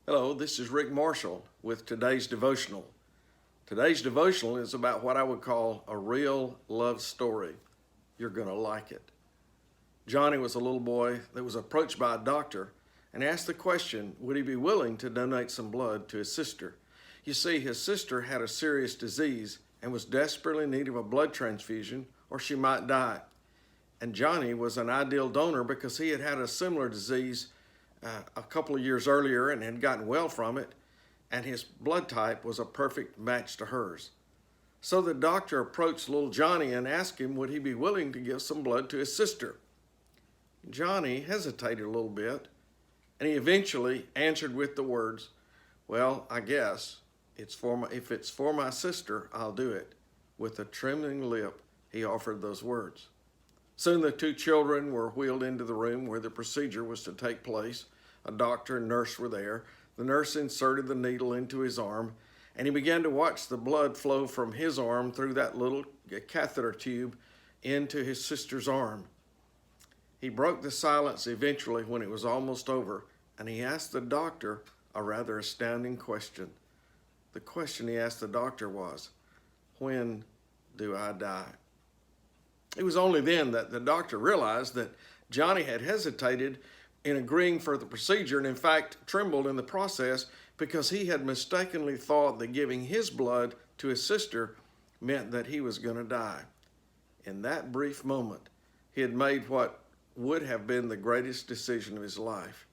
Hello, this is Rick Marshall with today's devotional. Today's devotional is about what I would call a real love story. You're going to like it. Johnny was a little boy that was approached by a doctor and asked the question, would he be willing to donate some blood to his sister? You see, his sister had a serious disease and was desperately in need of a blood transfusion or she might die. And Johnny was an ideal donor because he had had a similar disease a couple of years earlier and had gotten well from it, and his blood type was a perfect match to hers. So the doctor approached little Johnny and asked him would he be willing to give some blood to his sister. Johnny hesitated a little bit, and he eventually answered with the words, "Well, I guess if it's for my sister, I'll do it." With a trembling lip, he offered those words. Soon the two children were wheeled into the room where the procedure was to take place. A doctor and nurse were there. The nurse inserted the needle into his arm, and he began to watch the blood flow from his arm through that little catheter tube into his sister's arm. He broke the silence eventually when it was almost over, and he asked the doctor a rather astounding question. The question he asked the doctor was, "When do I die?" It was only then that the doctor realized that Johnny had hesitated in agreeing for the procedure and in fact trembled in the process because he had mistakenly thought that giving his blood to his sister meant that he was going to die. In that brief moment, he had made what would have been the greatest decision of his life.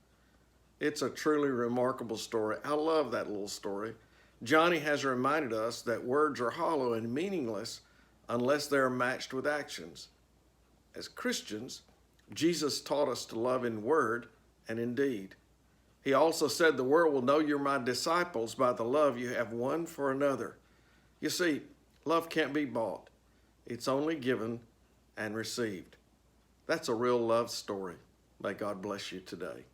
It's a truly remarkable story. I love that little story. Johnny has reminded us that words are hollow and meaningless unless they are matched with actions. As Christians, Jesus taught us to love in word and in deed. He also said the world will know you're my disciples by the love you have one for another. You see, love can't be bought. It's only given and received. That's a real love story. May God bless you today.